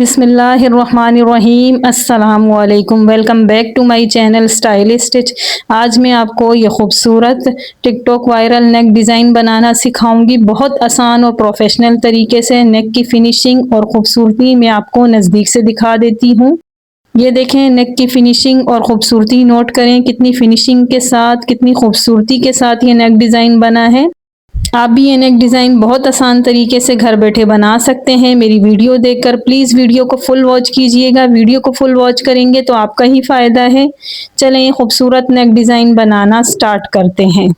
बिस्मिल्लाहिर्रहमानिर्रहीम अस्सलामुअलैकुम। Welcome back to my channel stylish stitch. आज मैं आपको ये खूबसूरत टिकटॉक वायरल नेक डिज़ाइन बनाना सिखाऊंगी। बहुत आसान और प्रोफेशनल तरीके से नेक की फिनिशिंग और खूबसूरती मैं आपको नज़दीक से दिखा देती हूँ। ये देखें, नेक की फिनिशिंग और खूबसूरती नोट करें, कितनी फिनिशिंग के साथ, कितनी खूबसूरती के साथ ये नेक डिज़ाइन बना है। आप भी ये नेक डिज़ाइन बहुत आसान तरीके से घर बैठे बना सकते हैं। मेरी वीडियो देखकर प्लीज़ वीडियो को फुल वॉच कीजिएगा। वीडियो को फुल वॉच करेंगे तो आपका ही फ़ायदा है। चलें, ये खूबसूरत नेक डिज़ाइन बनाना स्टार्ट करते हैं।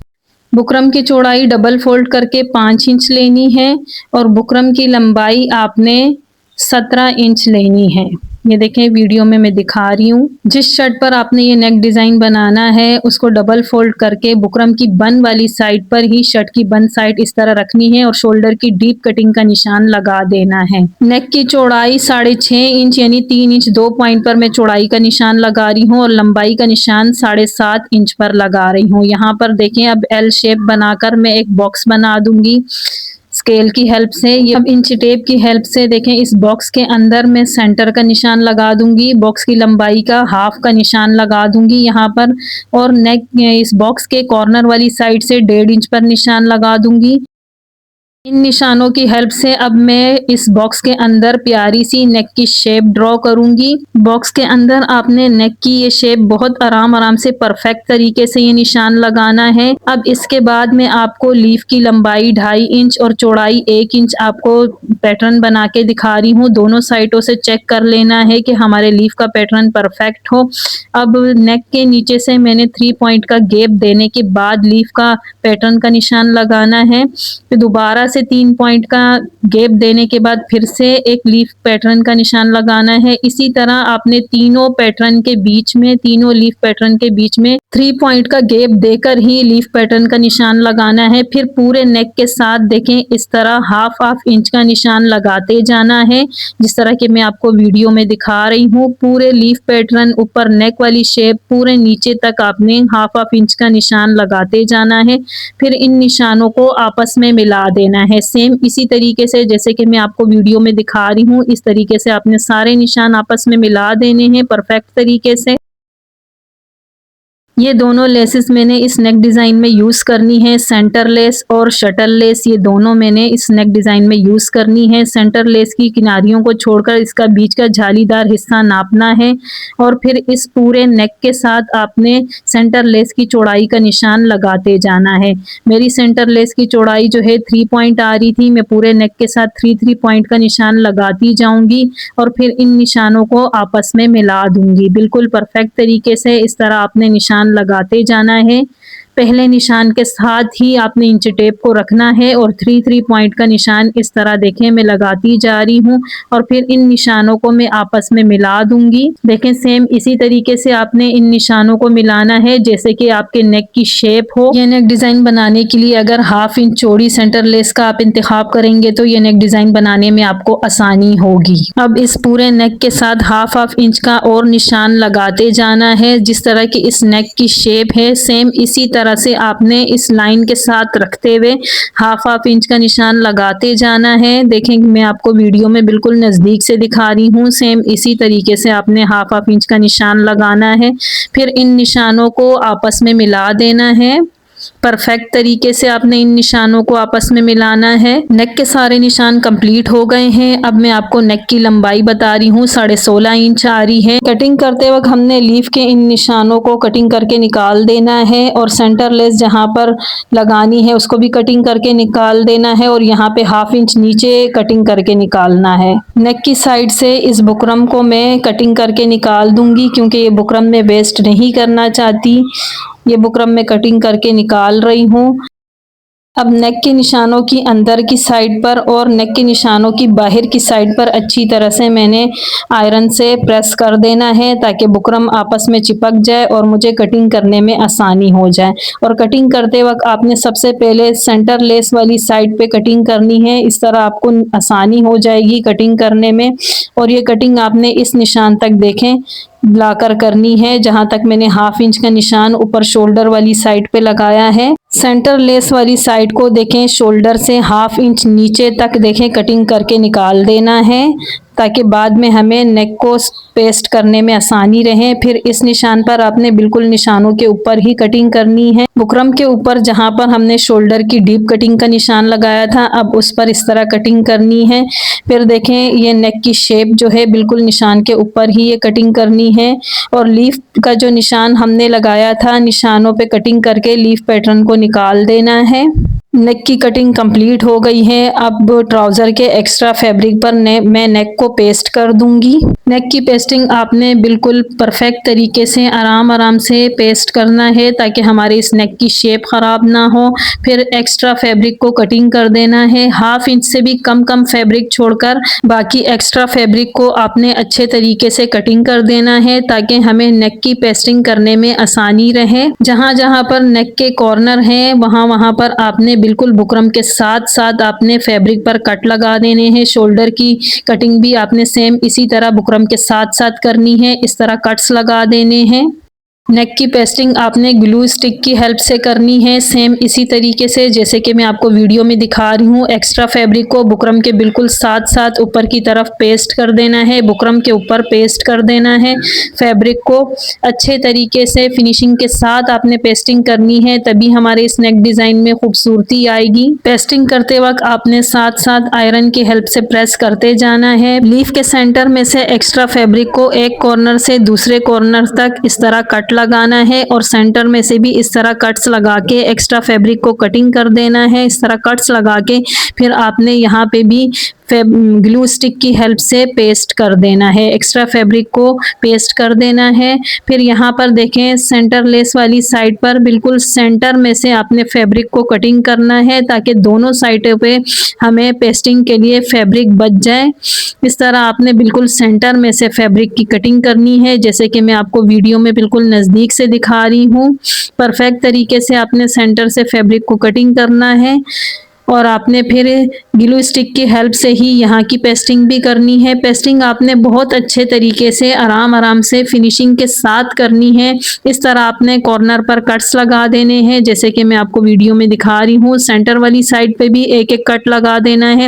बुकरम की चौड़ाई डबल फोल्ड करके 5 इंच लेनी है और बुकरम की लंबाई आपने 17 इंच लेनी है। ये देखें, वीडियो में मैं दिखा रही हूँ। जिस शर्ट पर आपने ये नेक डिज़ाइन बनाना है उसको डबल फोल्ड करके बुकरम की बन वाली साइड पर ही शर्ट की बन साइड इस तरह रखनी है और शोल्डर की डीप कटिंग का निशान लगा देना है। नेक की चौड़ाई 6.5 इंच यानी 3 इंच 2 पॉइंट पर मैं चौड़ाई का निशान लगा रही हूँ और लंबाई का निशान 7.5 इंच पर लगा रही हूँ। यहाँ पर देखें, अब एल शेप बनाकर मैं एक बॉक्स बना दूंगी स्केल की हेल्प से। ये अब इंच टेप की हेल्प से देखें, इस बॉक्स के अंदर मैं सेंटर का निशान लगा दूंगी। बॉक्स की लंबाई का हाफ का निशान लगा दूंगी यहाँ पर और नेक इस बॉक्स के कॉर्नर वाली साइड से 1.5 इंच पर निशान लगा दूंगी। इन निशानों की हेल्प से अब मैं इस बॉक्स के अंदर प्यारी सी नेक की शेप ड्रॉ करूंगी। बॉक्स के अंदर आपने नेक की ये शेप बहुत आराम से परफेक्ट तरीके से ये निशान लगाना है। अब इसके बाद मैं आपको लीफ की लंबाई 2.5 इंच और चौड़ाई 1 इंच आपको पैटर्न बना के दिखा रही हूँ। दोनों साइडों से चेक कर लेना है कि हमारे लीफ का पैटर्न परफेक्ट हो। अब नेक के नीचे से मैंने 3 पॉइंट का गैप देने के बाद लीफ का पैटर्न का निशान लगाना है। फिर दोबारा से 3 पॉइंट का गैप देने के बाद फिर से एक लीफ पैटर्न का निशान लगाना है। इसी तरह आपने तीनों पैटर्न के बीच में, तीनों लीफ पैटर्न के बीच में 3 पॉइंट का गैप देकर ही लीफ पैटर्न का निशान लगाना है। फिर पूरे नेक के साथ देखें, इस तरह हाफ इंच का निशान लगाते जाना है, जिस तरह कि मैं आपको वीडियो में दिखा रही हूँ। पूरे लीफ पैटर्न ऊपर नेक वाली शेप पूरे नीचे तक आपने हाफ इंच का निशान लगाते जाना है। फिर इन निशानों को आपस में मिला देना है। सेम इसी तरीके से जैसे कि मैं आपको वीडियो में दिखा रही हूँ, इस तरीके से आपने सारे निशान आपस में मिला देने हैं परफेक्ट तरीके से। ये दोनों लेसेस मैंने इस नेक डिज़ाइन में यूज़ करनी है, सेंटर लेस और शटल लेस, ये दोनों मैंने इस नेक डिज़ाइन में यूज़ करनी है। सेंटर लेस की किनारियों को छोड़कर इसका बीच का जालीदार हिस्सा नापना है और फिर इस पूरे नेक के साथ आपने सेंटर लेस की चौड़ाई का निशान लगाते जाना है। मेरी सेंटर लेस की चौड़ाई जो है 3 पॉइंट आ रही थी, मैं पूरे नेक के साथ 3 पॉइंट का निशान लगाती जाऊंगी और फिर इन निशानों को आपस में मिला दूंगी। बिल्कुल परफेक्ट तरीके से इस तरह आपने निशान लगाते जाना है। पहले निशान के साथ ही आपने इंच टेप को रखना है और 3 पॉइंट का निशान इस तरह देखें मैं लगाती जा रही हूँ और फिर इन निशानों को मैं आपस में मिला दूंगी। देखें, सेम इसी तरीके से आपने इन निशानों को मिलाना है जैसे कि आपके नेक की शेप हो। ये नेक डिज़ाइन बनाने के लिए अगर हाफ इंच चौड़ी सेंटर लेस का आप इंतखाब करेंगे तो ये नेक डिज़ाइन बनाने में आपको आसानी होगी। अब इस पूरे नेक के साथ हाफ इंच का और निशान लगाते जाना है। जिस तरह की इस नेक की शेप है, सेम इसी तरह से आपने इस लाइन के साथ रखते हुए हाफ इंच का निशान लगाते जाना है। देखें, मैं आपको वीडियो में बिल्कुल नज़दीक से दिखा रही हूँ। सेम इसी तरीके से आपने हाफ इंच का निशान लगाना है। फिर इन निशानों को आपस में मिला देना है। परफेक्ट तरीके से आपने इन निशानों को आपस में मिलाना है। नेक के सारे निशान कंप्लीट हो गए हैं। अब मैं आपको नेक की लंबाई बता रही हूँ, 16.5 इंच आ रही है। कटिंग करते वक्त हमने लीफ के इन निशानों को कटिंग करके निकाल देना है और सेंटर लेस जहाँ पर लगानी है उसको भी कटिंग करके निकाल देना है और यहाँ पे हाफ इंच नीचे कटिंग करके निकालना है। नेक की साइड से इस बुकरम को मैं कटिंग करके निकाल दूंगी क्योंकि ये बुकरम में वेस्ट नहीं करना चाहती। ये बुकरम में कटिंग करके निकाल रही हूँ। अब नेक के निशानों की अंदर की साइड पर और नेक के निशानों की बाहर की साइड पर अच्छी तरह से मैंने आयरन से प्रेस कर देना है ताकि बुकरम आपस में चिपक जाए और मुझे कटिंग करने में आसानी हो जाए। और कटिंग करते वक्त आपने सबसे पहले सेंटर लेस वाली साइड पे कटिंग करनी है, इस तरह आपको आसानी हो जाएगी कटिंग करने में। और ये कटिंग आपने इस निशान तक देखें लाकर करनी है जहां तक मैंने हाफ इंच का निशान ऊपर शोल्डर वाली साइड पे लगाया है। सेंटर लेस वाली साइड को देखें, शोल्डर से हाफ इंच नीचे तक देखें कटिंग करके निकाल देना है ताकि बाद में हमें नेक को पेस्ट करने में आसानी रहे। फिर इस निशान पर आपने बिल्कुल निशानों के ऊपर ही कटिंग करनी है। बुकरम के ऊपर जहां पर हमने शोल्डर की डीप कटिंग का निशान लगाया था, अब उस पर इस तरह कटिंग करनी है। फिर देखें, ये नेक की शेप जो है बिल्कुल निशान के ऊपर ही ये कटिंग करनी है। और लीफ का जो निशान हमने लगाया था, निशानों पे कटिंग करके लीफ पैटर्न को निकाल देना है। नेक की कटिंग कंप्लीट हो गई है। अब ट्राउज़र के एक्स्ट्रा फैब्रिक पर मैं नेक को पेस्ट कर दूंगी। नेक की पेस्टिंग आपने बिल्कुल परफेक्ट तरीके से आराम से पेस्ट करना है ताकि हमारे इस नेक की शेप ख़राब ना हो। फिर एक्स्ट्रा फैब्रिक को कटिंग कर देना है। 1/2 इंच से भी कम फैब्रिक छोड़कर बाकी एक्स्ट्रा फैब्रिक को आपने अच्छे तरीके से कटिंग कर देना है ताकि हमें नेक की पेस्टिंग करने में आसानी रहे। जहाँ जहाँ पर नेक के कॉर्नर हैं, वहाँ पर आपने बिल्कुल बुकरम के साथ साथ आपने फैब्रिक पर कट लगा देने हैं। शोल्डर की कटिंग भी आपने सेम इसी तरह बुकरम के साथ साथ करनी है। इस तरह कट्स लगा देने हैं। नेक की पेस्टिंग आपने ग्लू स्टिक की हेल्प से करनी है, सेम इसी तरीके से जैसे कि मैं आपको वीडियो में दिखा रही हूँ। एक्स्ट्रा फैब्रिक को बुकरम के बिल्कुल साथ साथ ऊपर की तरफ पेस्ट कर देना है, बुकरम के ऊपर पेस्ट कर देना है। फैब्रिक को अच्छे तरीके से फिनिशिंग के साथ आपने पेस्टिंग करनी है, तभी हमारे इस नेक डिज़ाइन में खूबसूरती आएगी। पेस्टिंग करते वक्त आपने साथ साथ आयरन की हेल्प से प्रेस करते जाना है। लीफ के सेंटर में से एक्स्ट्रा फैब्रिक को एक कॉर्नर से दूसरे कॉर्नर तक इस तरह कट लगाना है और सेंटर में से भी इस तरह कट्स लगा के एक्स्ट्रा फैब्रिक को कटिंग कर देना है। इस तरह कट्स लगा के फिर आपने यहाँ पे भी ग्लू स्टिक की हेल्प से पेस्ट कर देना है, एक्स्ट्रा फैब्रिक को पेस्ट कर देना है। फिर यहाँ पर देखें, सेंटर लेस वाली साइड पर बिल्कुल सेंटर में से आपने फैब्रिक को कटिंग करना है ताकि दोनों साइडों पे हमें पेस्टिंग के लिए फैब्रिक बच जाए। इस तरह आपने बिल्कुल सेंटर में से फैब्रिक की कटिंग करनी है, जैसे कि मैं आपको वीडियो में बिल्कुल नज़दीक से दिखा रही हूँ। परफेक्ट तरीके से आपने सेंटर से फैब्रिक को कटिंग करना है और आपने फिर ग्लू स्टिक की हेल्प से ही यहाँ की पेस्टिंग भी करनी है। पेस्टिंग आपने बहुत अच्छे तरीके से आराम से फिनिशिंग के साथ करनी है। इस तरह आपने कॉर्नर पर कट्स लगा देने हैं, जैसे कि मैं आपको वीडियो में दिखा रही हूँ। सेंटर वाली साइड पे भी एक एक कट लगा देना है,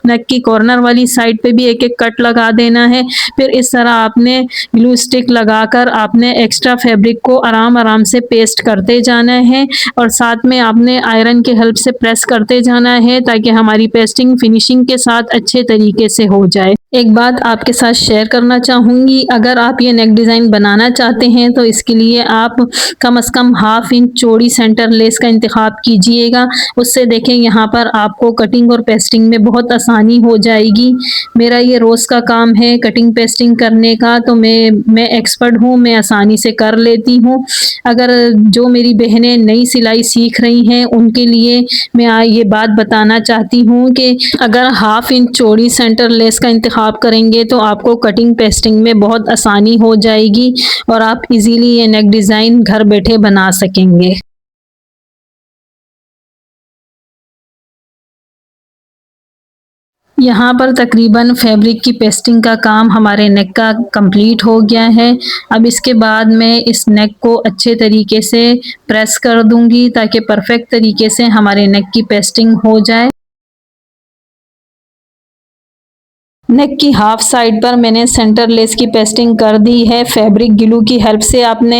नेक की कॉर्नर वाली साइड पे भी एक एक कट लगा देना है। फिर इस तरह आपने ग्लू स्टिक लगाकर आपने एक्स्ट्रा फैब्रिक को आराम से पेस्ट करते जाना है और साथ में आपने आयरन की हेल्प से प्रेस करते जाना है ताकि हमारी पेस्टिंग फिनिशिंग के साथ अच्छे तरीके से हो जाए। एक बात आपके साथ शेयर करना चाहूँगी, अगर आप ये नेक डिज़ाइन बनाना चाहते हैं तो इसके लिए आप कम से कम 1/2 इंच चौड़ी सेंटर लेस का इंतखाब कीजिएगा। उससे देखें यहाँ पर आपको कटिंग और पेस्टिंग में बहुत आसानी हो जाएगी। मेरा ये रोज़ का काम है कटिंग पेस्टिंग करने का, तो मैं एक्सपर्ट हूँ, मैं आसानी से कर लेती हूँ। अगर जो मेरी बहनें नई सिलाई सीख रही हैं उनके लिए मैं ये बात बताना चाहती हूँ कि अगर 1/2 इंच चौड़ी सेंटर लेस का इंतखाब करेंगे तो आपको कटिंग पेस्टिंग में बहुत आसानी हो जाएगी और आप इजीली ये नेक डिज़ाइन घर बैठे बना सकेंगे। यहाँ पर तकरीबन फैब्रिक की पेस्टिंग का काम हमारे नेक का कंप्लीट हो गया है। अब इसके बाद मैं इस नेक को अच्छे तरीके से प्रेस कर दूंगी ताकि परफेक्ट तरीके से हमारे नेक की पेस्टिंग हो जाए। नेक की हाफ साइड पर मैंने सेंटर लेस की पेस्टिंग कर दी है। फैब्रिक ग्लू की हेल्प से आपने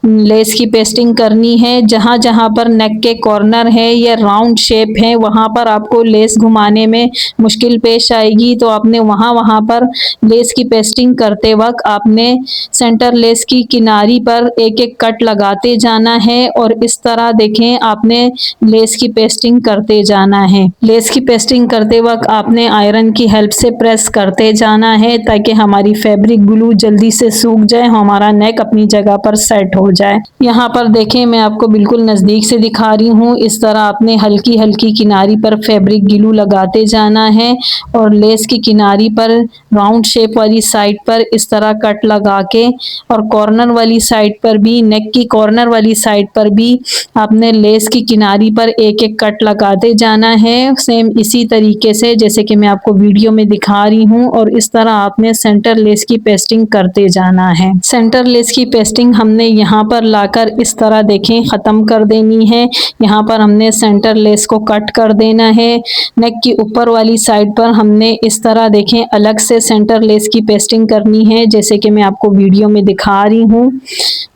लेस की पेस्टिंग करनी है। जहाँ जहाँ पर नेक के कॉर्नर है या राउंड शेप है वहाँ पर आपको लेस घुमाने में मुश्किल पेश आएगी, तो आपने वहाँ पर लेस की पेस्टिंग करते वक्त आपने सेंटर लेस की किनारी पर एक एक कट लगाते जाना है और इस तरह देखें आपने लेस की पेस्टिंग करते जाना है। लेस की पेस्टिंग करते वक्त आपने आयरन की हेल्प से प्रेस करते जाना है ताकि हमारी फैब्रिक ग्लू जल्दी से सूख जाए, हमारा नेक अपनी जगह पर सेट हो जाए। यहाँ पर देखें, मैं आपको बिल्कुल नज़दीक से दिखा रही हूँ। इस तरह आपने हल्की हल्की किनारी पर फैब्रिक ग्लू लगाते जाना है और लेस की किनारी पर राउंड शेप वाली साइड पर इस तरह कट लगा के और कॉर्नर वाली साइड पर भी, नेक की कॉर्नर वाली साइड पर भी आपने लेस की किनारी पर एक एक कट लगाते जाना है। सेम इसी तरीके से जैसे कि मैं आपको वीडियो में दिखा रही हूँ और इस तरह आपने सेंटर लेस की पेस्टिंग करते जाना है। सेंटर लेस की पेस्टिंग हमने यहाँ पर लाकर इस तरह देखें ख़त्म कर देनी है। यहाँ पर हमने सेंटर लेस को कट कर देना है। नेक की ऊपर वाली साइड पर हमने इस तरह देखें अलग से सेंटर लेस की पेस्टिंग करनी है, जैसे कि मैं आपको वीडियो में दिखा रही हूँ।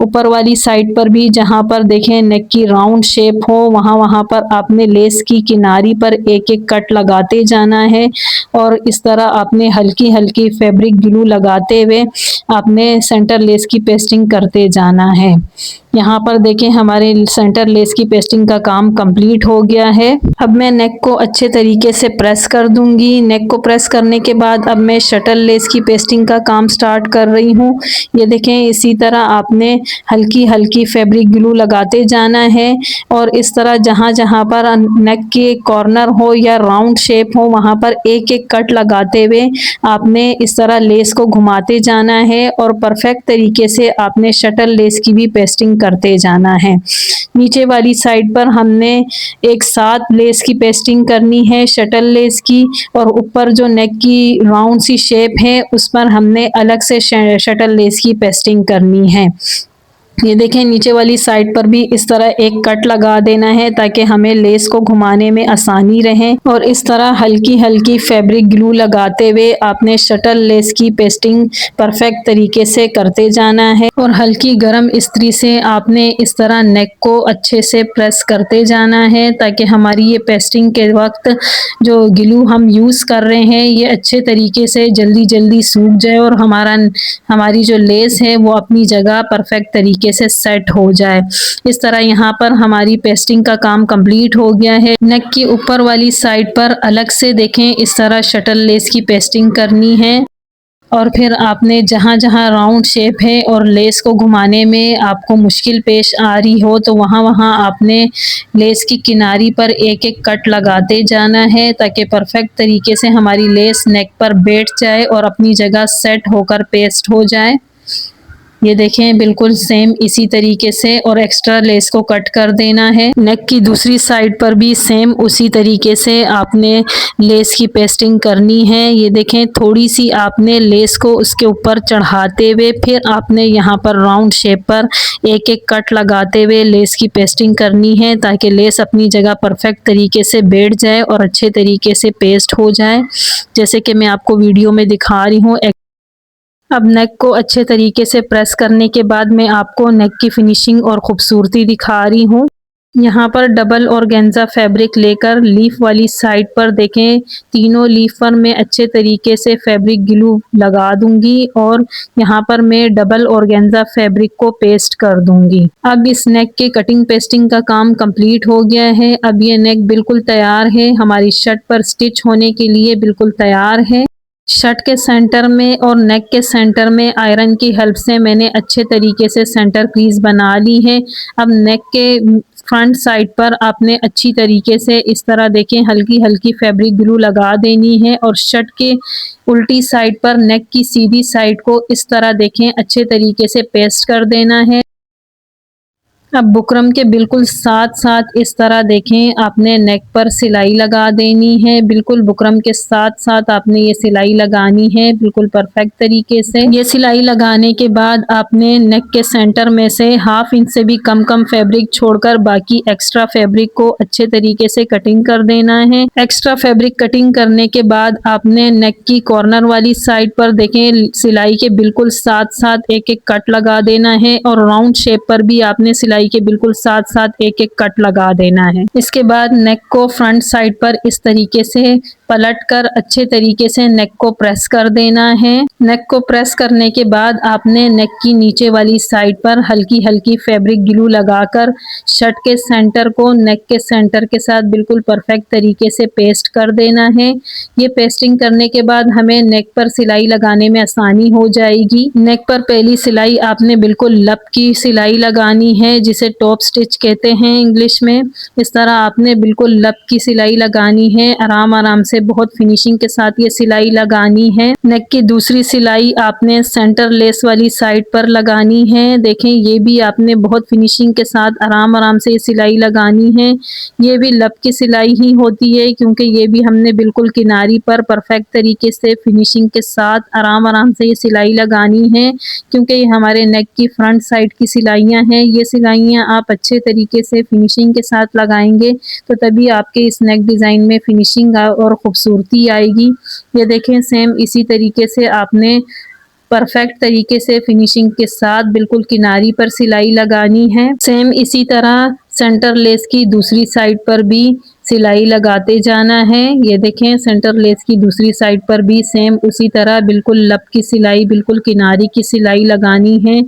ऊपर वाली साइड पर भी जहाँ पर देखें नेक की राउंड शेप हो वहाँ पर आपने लेस की किनारी पर एक एक कट लगाते जाना है और इस तरह आपने हल्की हल्की फैब्रिक ग्लू लगाते हुए आपने सेंटर लेस की पेस्टिंग करते जाना है। यहाँ पर देखें हमारे सेंटर लेस की पेस्टिंग का काम कंप्लीट हो गया है। अब मैं नेक को अच्छे तरीके से प्रेस कर दूंगी। नेक को प्रेस करने के बाद अब मैं शटल लेस की पेस्टिंग का काम स्टार्ट कर रही हूँ। ये देखें इसी तरह आपने हल्की हल्की फैब्रिक ग्लू लगाते जाना है और इस तरह जहाँ जहाँ पर नेक के कॉर्नर हो या राउंड शेप हो वहाँ पर एक एक कट लगाते हुए आपने इस तरह लेस को घुमाते जाना है और परफेक्ट तरीके से आपने शटल लेस की भी पेस्टिंग करते जाना है। नीचे वाली साइड पर हमने एक साथ लेस की पेस्टिंग करनी है शटल लेस की और ऊपर जो नेक की राउंड सी शेप है उस पर हमने अलग से शटल लेस की पेस्टिंग करनी है। ये देखें नीचे वाली साइड पर भी इस तरह एक कट लगा देना है ताकि हमें लेस को घुमाने में आसानी रहे और इस तरह हल्की हल्की फैब्रिक ग्लू लगाते हुए आपने शटल लेस की पेस्टिंग परफेक्ट तरीके से करते जाना है और हल्की गर्म इस्त्री से आपने इस तरह नेक को अच्छे से प्रेस करते जाना है ताकि हमारी ये पेस्टिंग के वक्त जो ग्लू हम यूज़ कर रहे हैं ये अच्छे तरीके से जल्दी जल्दी सूख जाए और हमारी जो लेस है वो अपनी जगह परफेक्ट तरीके से सेट हो जाए। इस तरह यहाँ पर हमारी पेस्टिंग का काम कंप्लीट हो गया है। नेक की ऊपर वाली साइड पर अलग से देखें इस तरह शटल लेस की पेस्टिंग करनी है और फिर आपने जहाँ जहाँ राउंड शेप है और लेस को घुमाने में आपको मुश्किल पेश आ रही हो तो वहाँ वहाँ आपने लेस की किनारी पर एक एक कट लगाते जाना है ताकि परफेक्ट तरीके से हमारी लेस नेक पर बैठ जाए और अपनी जगह सेट होकर पेस्ट हो जाए। ये देखें बिल्कुल सेम इसी तरीके से और एक्स्ट्रा लेस को कट कर देना है। नेक की दूसरी साइड पर भी सेम उसी तरीके से आपने लेस की पेस्टिंग करनी है। ये देखें थोड़ी सी आपने लेस को उसके ऊपर चढ़ाते हुए फिर आपने यहाँ पर राउंड शेप पर एक एक कट लगाते हुए लेस की पेस्टिंग करनी है ताकि लेस अपनी जगह परफेक्ट तरीके से बैठ जाए और अच्छे तरीके से पेस्ट हो जाए, जैसे कि मैं आपको वीडियो में दिखा रही हूँ। अब नेक को अच्छे तरीके से प्रेस करने के बाद मैं आपको नेक की फिनिशिंग और ख़ूबसूरती दिखा रही हूँ। यहाँ पर डबल ऑर्गेन्जा फैब्रिक लेकर लीफ वाली साइड पर देखें तीनों लीफ पर मैं अच्छे तरीके से फैब्रिक ग्लू लगा दूंगी और यहाँ पर मैं डबल ऑर्गेन्जा फैब्रिक को पेस्ट कर दूंगी। अब इस नेक के कटिंग पेस्टिंग का काम कंप्लीट हो गया है। अब ये नेक बिल्कुल तैयार है, हमारी शर्ट पर स्टिच होने के लिए बिल्कुल तैयार है। शर्ट के सेंटर में और नेक के सेंटर में आयरन की हेल्प से मैंने अच्छे तरीके से सेंटर क्रीज बना ली है। अब नेक के फ्रंट साइड पर आपने अच्छी तरीके से इस तरह देखें हल्की हल्की फैब्रिक ग्लू लगा देनी है और शर्ट के उल्टी साइड पर नेक की सीधी साइड को इस तरह देखें अच्छे तरीके से पेस्ट कर देना है। अब बुकरम के बिल्कुल साथ साथ इस तरह देखें आपने नेक पर सिलाई लगा देनी है। बिल्कुल बुकरम के साथ साथ आपने ये सिलाई लगानी है बिल्कुल परफेक्ट तरीके से। ये सिलाई लगाने के बाद आपने नेक के सेंटर में से 1/2 इंच से भी कम फैब्रिक छोड़कर बाकी एक्स्ट्रा फैब्रिक को अच्छे तरीके से कटिंग कर देना है। एक्स्ट्रा फैब्रिक कटिंग करने के बाद आपने नेक की कॉर्नर वाली साइड पर देखें सिलाई के बिल्कुल साथ साथ एक एक कट लगा देना है और राउंड शेप पर भी आपने सिलाई के बिल्कुल साथ साथ एक एक कट लगा देना है। इसके बाद नेक को फ्रंट साइड पर इस तरीके से पलटकर अच्छे तरीके से नेक को प्रेस कर देना है। नेक को प्रेस करने के बाद आपने नेक की नीचे वाली साइड पर हल्की हल्की फैब्रिक ग्लू लगाकर शर्ट के सेंटर को नेक के सेंटर के साथ बिल्कुल परफेक्ट तरीके से पेस्ट कर देना है। ये पेस्टिंग करने के बाद हमें नेक पर सिलाई लगाने में आसानी हो जाएगी। नेक पर पहली सिलाई आपने बिल्कुल लप की सिलाई लगानी है जिसे टॉप स्टिच कहते हैं इंग्लिश में। इस तरह आपने बिल्कुल लप की सिलाई लगानी है, आराम आराम से से बहुत फिनिशिंग के साथ ये सिलाई लगानी है। नेक की दूसरी सिलाई आपने सेंटर लेस वाली साइड पर लगानी है। देखें ये भी आपने बहुत फिनिशिंग के साथ आराम आराम से ये सिलाई लगानी है। ये भी लब की सिलाई ही होती है क्योंकि ये भी हमने बिल्कुल किनारी पर परफेक्ट तरीके से फिनिशिंग के साथ आराम आराम से ये सिलाई लगानी है क्योंकि ये हमारे नेक की फ्रंट साइड की सिलाइयाँ हैं। ये सिलाइयाँ आप अच्छे तरीके से फिनिशिंग के साथ लगाएंगे तो तभी आपके इस नेक डिज़ाइन में फिनिशिंग और ख़ूबसूरती आएगी। ये देखें सेम इसी तरीके से आपने परफेक्ट तरीके से फिनिशिंग के साथ बिल्कुल किनारी पर सिलाई लगानी है। सेम इसी तरह सेंटर लेस की दूसरी साइड पर भी सिलाई लगाते जाना है। ये देखें सेंटर लेस की दूसरी साइड पर भी सेम उसी तरह बिल्कुल लब की सिलाई, बिल्कुल किनारी की सिलाई लगानी है।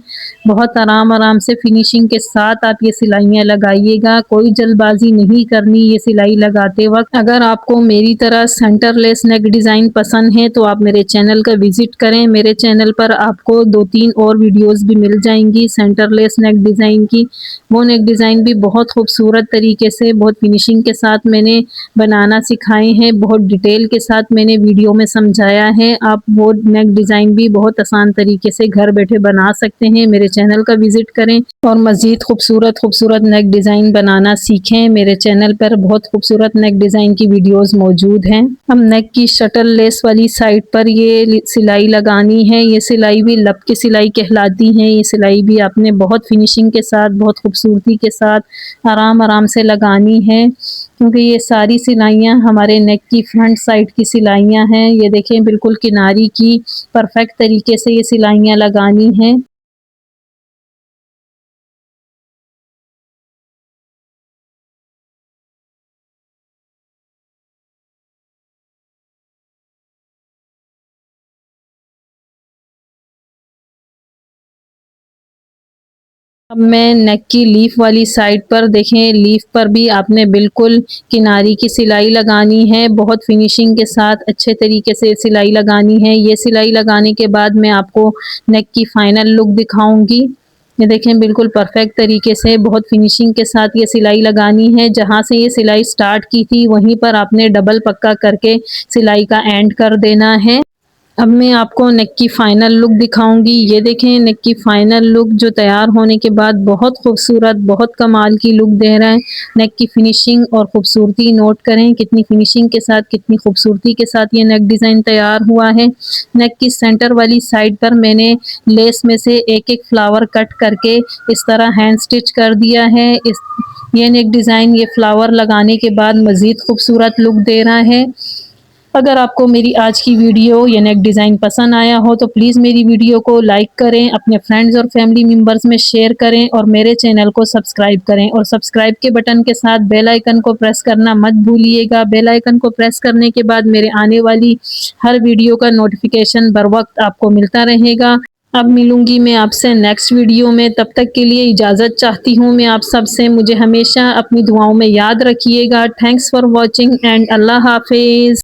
बहुत आराम आराम से फिनिशिंग के साथ आप ये सिलाइयाँ लगाइएगा, कोई जल्दबाजी नहीं करनी ये सिलाई लगाते वक्त। अगर आपको मेरी तरह सेंटर लेस नेक डिज़ाइन पसंद है तो आप मेरे चैनल का विजिट करें। मेरे चैनल पर आपको 2-3 और वीडियोस भी मिल जाएंगी सेंटर लेस नेक डिज़ाइन की। वो नेक डिज़ाइन भी बहुत खूबसूरत तरीके से, बहुत फिनिशिंग के साथ मैंने बनाना सिखाए हैं, बहुत डिटेल के साथ मैंने वीडियो में समझाया है। आप वो नेक डिज़ाइन भी बहुत आसान तरीके से घर बैठे बना सकते हैं। मेरे चैनल का विजिट करें और मज़ीद खूबसूरत खूबसूरत नेक डिज़ाइन बनाना सीखें। मेरे चैनल पर बहुत खूबसूरत नेक डिज़ाइन की वीडियोस मौजूद हैं। हम नेक की शटल लेस वाली साइड पर ये सिलाई लगानी है। ये सिलाई भी लब की सिलाई कहलाती है। ये सिलाई भी आपने बहुत फिनिशिंग के साथ, बहुत खूबसूरती के साथ आराम आराम से लगानी है क्योंकि ये सारी सिलाइयाँ हमारे नेक की फ्रंट साइड की सिलाइयाँ हैं। ये देखें बिल्कुल किनारी की परफेक्ट तरीके से ये सिलाइयाँ लगानी हैं। अब मैं नेक की लीफ वाली साइड पर देखें, लीफ पर भी आपने बिल्कुल किनारी की सिलाई लगानी है। बहुत फिनिशिंग के साथ अच्छे तरीके से सिलाई लगानी है। ये सिलाई लगाने के बाद मैं आपको नेक की फाइनल लुक दिखाऊंगी। ये देखें बिल्कुल परफेक्ट तरीके से बहुत फिनिशिंग के साथ ये सिलाई लगानी है। जहाँ से ये सिलाई स्टार्ट की थी वहीं पर आपने डबल पक्का करके सिलाई का एंड कर देना है। अब मैं आपको नेक की फ़ाइनल लुक दिखाऊंगी। ये देखें नेक की फ़ाइनल लुक जो तैयार होने के बाद बहुत खूबसूरत, बहुत कमाल की लुक दे रहा है। नेक की फिनिशिंग और ख़ूबसूरती नोट करें, कितनी फिनिशिंग के साथ, कितनी खूबसूरती के साथ ये नेक डिज़ाइन तैयार हुआ है। नेक की सेंटर वाली साइड पर मैंने लेस में से एक एक फ्लावर कट करके इस तरह हैंड स्टिच कर दिया है। ये नेक डिज़ाइन ये फ्लावर लगाने के बाद मज़ीद खूबसूरत लुक दे रहा है। अगर आपको मेरी आज की वीडियो या नेक डिज़ाइन पसंद आया हो तो प्लीज़ मेरी वीडियो को लाइक करें, अपने फ्रेंड्स और फैमिली मेम्बर्स में शेयर करें और मेरे चैनल को सब्सक्राइब करें और सब्सक्राइब के बटन के साथ बेल आइकन को प्रेस करना मत भूलिएगा। बेल आइकन को प्रेस करने के बाद मेरे आने वाली हर वीडियो का नोटिफिकेशन बर वक्त आपको मिलता रहेगा। अब मिलूंगी मैं आपसे नेक्स्ट वीडियो में, तब तक के लिए इजाज़त चाहती हूँ मैं आप सब से। मुझे हमेशा अपनी दुआओं में याद रखिएगा। थैंक्स फॉर वॉचिंग एंड अल्लाह हाफिज़।